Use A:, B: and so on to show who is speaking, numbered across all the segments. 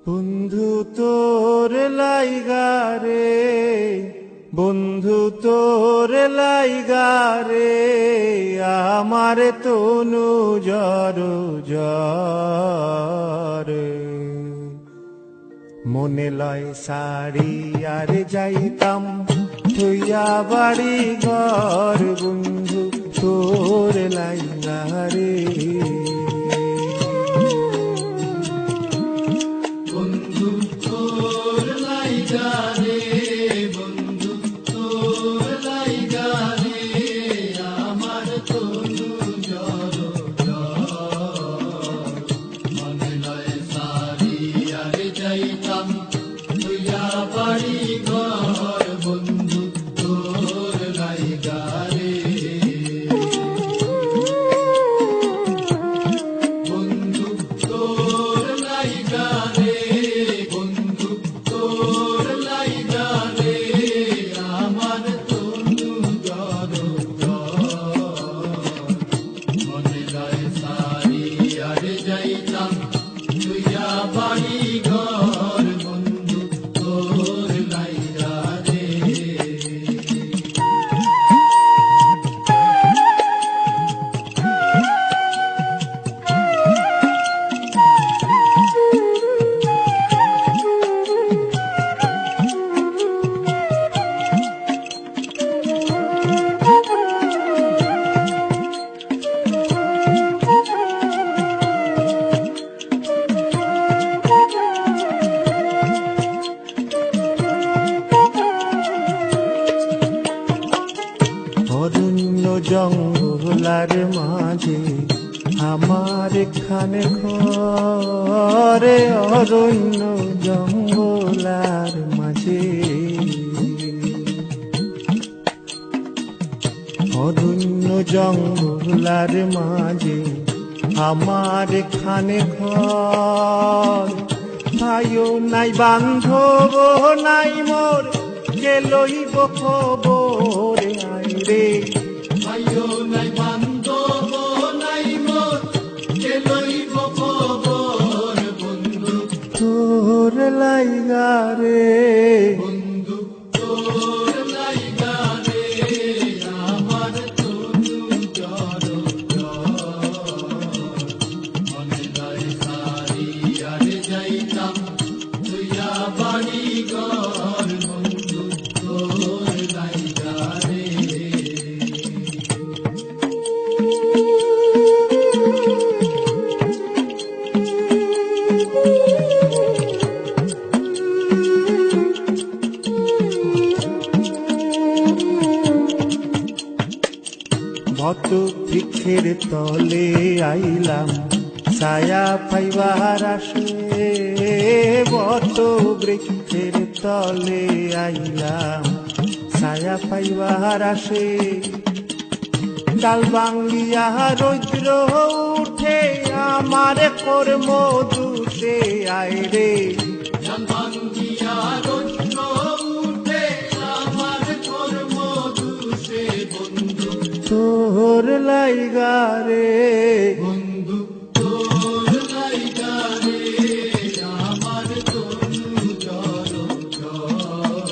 A: বন্ধু তোর লাইগারে, বন্ধু তোর লাইগারে, আমার তনু জর জরে। মনে লয় সারি আর যাইতাম থইয়া বাড়ি ঘর, বন্ধু তোর লাইগারে।
B: বন্ধু তোর লাইগারে, বন্ধু তোর লাইগারে, আমার তনু জর জর। মনে লয় সারি আর যাইতাম তুইয়া বাড়ি ঘর, বন্ধু তোর লাইগারে। বন্ধু তোর লাইগারে, বন্ধু তোর লাইগারে, আমার তনু জর জর। মনে লয় সারি আর যাইতাম তুইয়া বাড়ি ঘর, বন্ধু তোর লাইগারে।
A: অরণ্য জঙ্গলার মাঝে আমার এখানে ঘরে, অরণ্য জঙ্গলার মাঝে, অরণ্য জঙ্গলার মাঝে আমার এখানে ঘর। ভাইও নাই বান্ধব নাই মোর, কে লইব খবর আয় রে।
B: ভাইও নাই বান্ধব নাই মোর, কে লইব খবর, বন্ধু
A: তোর লাইগারে।
B: বন্ধু তোর লাইগারে, আমার তনু জর জর। মনে লয় সারি আর যাইতাম তুইয়া বাড়ি ঘর, বন্ধু তোর লাইগারে।
A: বত বৃক্ষের তলে আইলাম ছায়া পাইবার আসে, বত বৃক্ষের তলে আইলাম ছায়া পাইবার আসে। ডাল ভাঙ্গিয়া রৌদ্র উঠে আমার কর্ম দুষে আয় রে।
B: ভাঙ্গিয়া রৌদ্র উঠে আমার কর্ম দুষে, বন্ধু
A: তোর লাইগারে।
B: বন্ধু তোর লাইগারে, আমার তনু জর জর।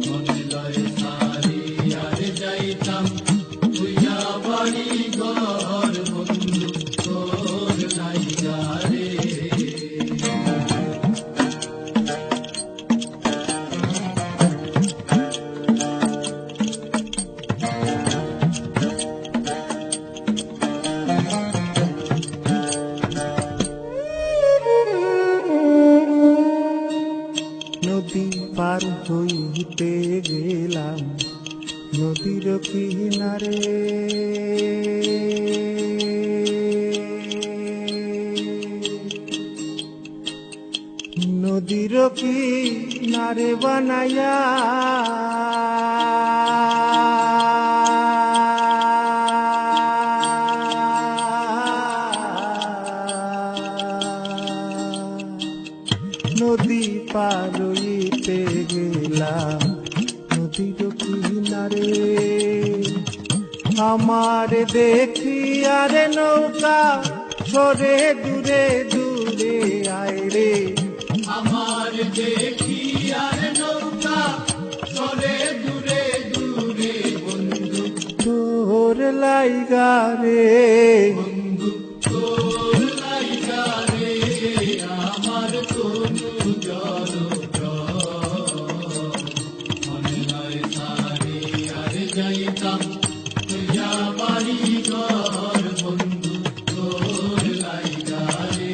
B: মনে লয় সারি আর যাইতাম তুইয়া বাড়ি ঘর, বন্ধু তোর লাইগারে।
A: নদী পার হইতে গেলাম নদীর কিনারে, নদীর কিনারে বানাইয়া নদী পার হইতে গেলাম নদীর কিনারে। আমার দেখি আরে নৌকা সরে দূরে দূরে আয় রে। লাইগারে
B: বন্ধু তোর লাইগারে আমার কোনো জল মনে লয় সারে আর যাইতাম তুইয়া বাড়ি ঘর বন্ধু তোর লাইগারে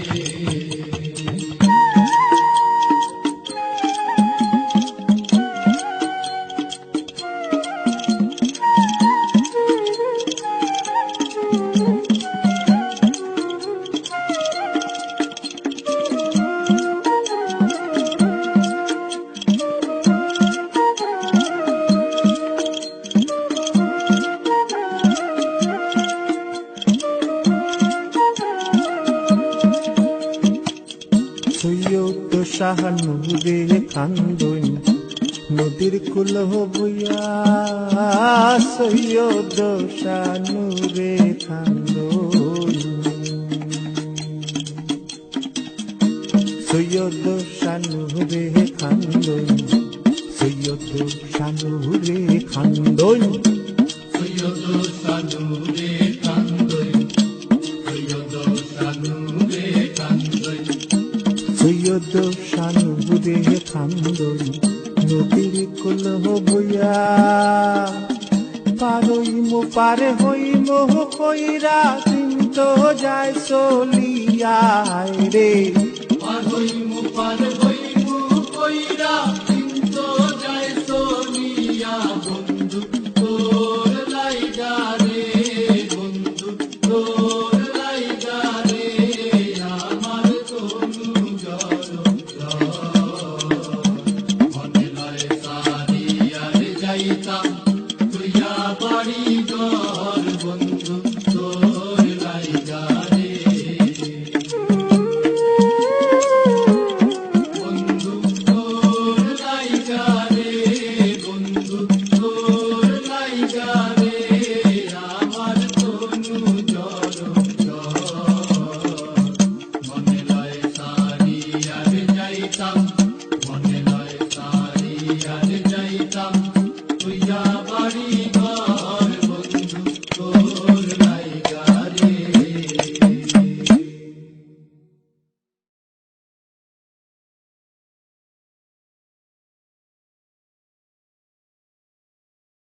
A: সৈয়দ শাহানুরে কান্দন নদীর কুল বইয়া সৈয়দ শাহানুরে কান্দন সৈয়দ শাহানুরে কান্দন সৈয়দ শাহানুরে কান্দন
B: সৈয়দ সানুরে কান্দই সৈয়দ সানুরে কান্দই
A: সৈয়দ শাহানুরে কান্দন নদীর কুল বইয়া পারে হইম কইরা দিন তো যায় চলিয়া রে